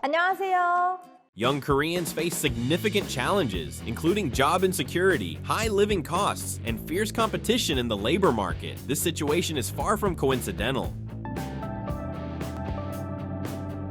안녕하세요. Young Koreans face significant challenges, including job insecurity, high living costs, and fierce competition in the labor market. This situation is far from coincidental.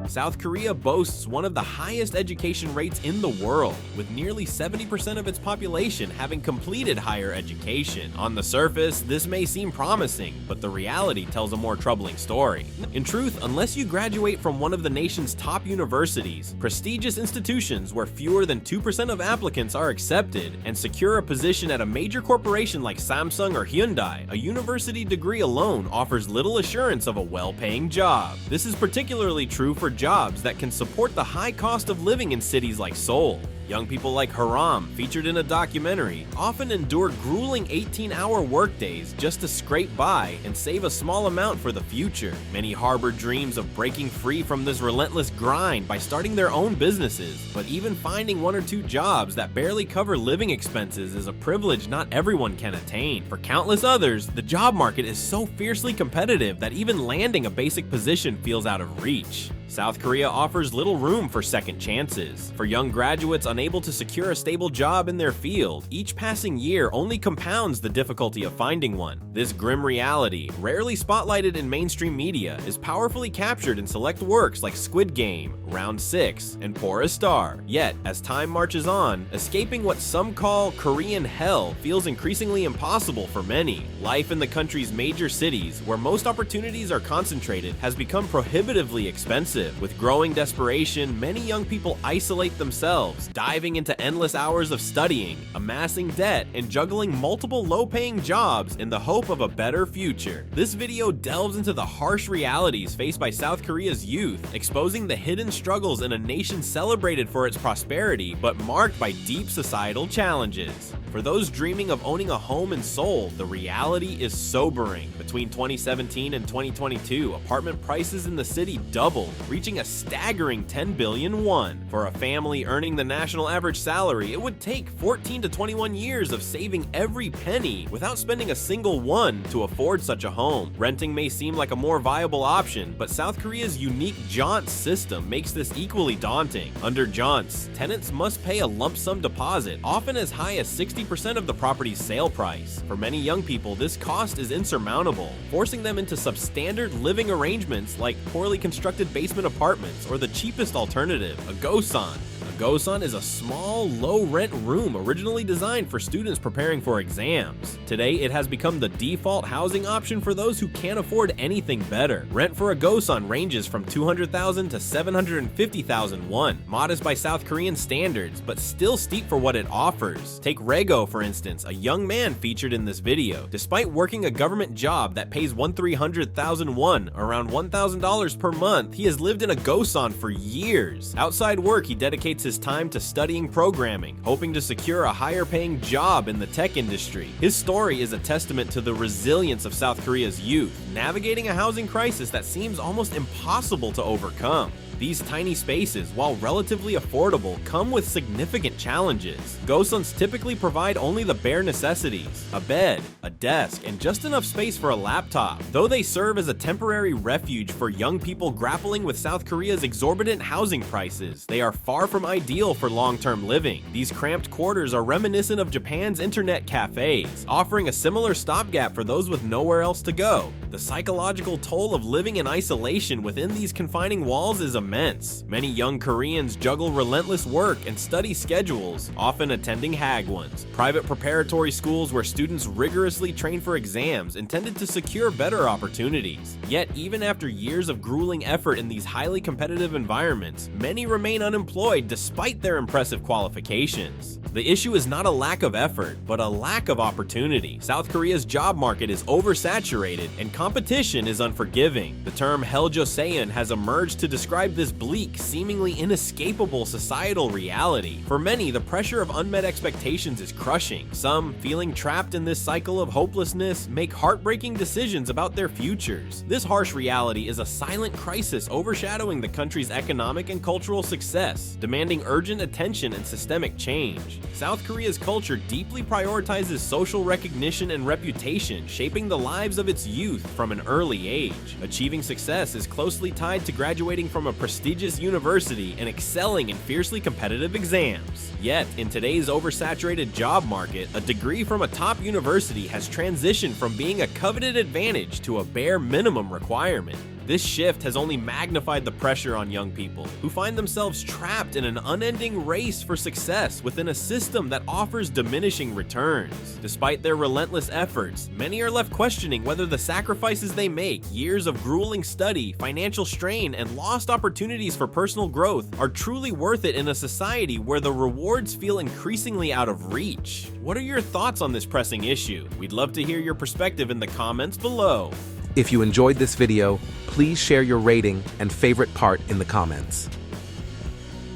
South Korea boasts one of the highest education rates in the world, with nearly 70% of its population having completed higher education. On the surface, this may seem promising, but the reality tells a more troubling story. In truth, unless you graduate from one of the nation's top universities, prestigious institutions where fewer than 2% of applicants are accepted, and secure a position at a major corporation like Samsung or Hyundai, a university degree alone offers little assurance of a well-paying job. This is particularly true for jobs that can support the high cost of living in cities like Seoul. Young people like Haram, featured in a documentary, often endure grueling 18-hour workdays just to scrape by and save a small amount for the future. Many harbor dreams of breaking free from this relentless grind by starting their own businesses, but even finding one or two jobs that barely cover living expenses is a privilege not everyone can attain. For countless others, the job market is so fiercely competitive that even landing a basic position feels out of reach. South Korea offers little room for second chances. For young graduates unable to secure a stable job in their field, each passing year only compounds the difficulty of finding one. This grim reality, rarely spotlighted in mainstream media, is powerfully captured in select works like Squid Game, Round 6, and Pour a Star. Yet, as time marches on, escaping what some call Korean hell feels increasingly impossible for many. Life in the country's major cities, where most opportunities are concentrated, has become prohibitively expensive. With growing desperation, many young people isolate themselves, diving into endless hours of studying, amassing debt, and juggling multiple low-paying jobs in the hope of a better future. This video delves into the harsh realities faced by South Korea's youth, exposing the hidden struggles in a nation celebrated for its prosperity but marked by deep societal challenges. For those dreaming of owning a home in Seoul, the reality is sobering. Between 2017 and 2022, apartment prices in the city doubled, reaching a staggering 10 billion won. For a family earning the national average salary, it would take 14 to 21 years of saving every penny without spending a single one to afford such a home. Renting may seem like a more viable option, but South Korea's unique jaunt system makes this equally daunting. Under jaunts, tenants must pay a lump sum deposit, often as high as 60% of the property's sale price. For many young people, this cost is insurmountable, forcing them into substandard living arrangements like poorly constructed basement apartments or the cheapest alternative, a gosan. A gosan is a small, low-rent room originally designed for students preparing for exams. Today, it has become the default housing option for those who can't afford anything better. Rent for a gosan ranges from 200,000 to 750,000 won, modest by South Korean standards, but still steep for what it offers. Take Rego, for instance, a young man featured in this video. Despite working a government job that pays 1,300,000 won, around $1,000 per month, he has lived in a gosan for years. Outside work, he dedicates his time to studying programming, hoping to secure a higher-paying job in the tech industry. His story is a testament to the resilience of South Korea's youth, navigating a housing crisis that seems almost impossible to overcome. These tiny spaces, while relatively affordable, come with significant challenges. Gosans typically provide only the bare necessities: a bed, a desk, and just enough space for a laptop. Though they serve as a temporary refuge for young people grappling with South Korea's exorbitant housing prices, they are far from ideal for long-term living. These cramped quarters are reminiscent of Japan's internet cafes, offering a similar stopgap for those with nowhere else to go. The psychological toll of living in isolation within these confining walls is immense. Many young Koreans juggle relentless work and study schedules, often attending Hagwons, private preparatory schools where students rigorously train for exams intended to secure better opportunities. Yet, even after years of grueling effort in these highly competitive environments, many remain unemployed despite their impressive qualifications. The issue is not a lack of effort, but a lack of opportunity. South Korea's job market is oversaturated and competition is unforgiving. The term Helljoseon has emerged to describe this bleak, seemingly inescapable societal reality. For many, the pressure of unmet expectations is crushing. Some, feeling trapped in this cycle of hopelessness, make heartbreaking decisions about their futures. This harsh reality is a silent crisis overshadowing the country's economic and cultural success, demanding urgent attention and systemic change. South Korea's culture deeply prioritizes social recognition and reputation, shaping the lives of its youth from an early age. Achieving success is closely tied to graduating from a prestigious university and excelling in fiercely competitive exams. Yet, in today's oversaturated job market, a degree from a top university has transitioned from being a coveted advantage to a bare minimum requirement. This shift has only magnified the pressure on young people, who find themselves trapped in an unending race for success within a system that offers diminishing returns. Despite their relentless efforts, many are left questioning whether the sacrifices they make, years of grueling study, financial strain, and lost opportunities for personal growth, are truly worth it in a society where the rewards feel increasingly out of reach. What are your thoughts on this pressing issue? We'd love to hear your perspective in the comments below. If you enjoyed this video, please share your rating and favorite part in the comments.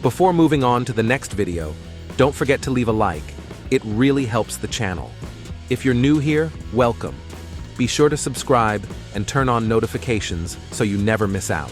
Before moving on to the next video, don't forget to leave a like. It really helps the channel. If you're new here, welcome. Be sure to subscribe and turn on notifications so you never miss out.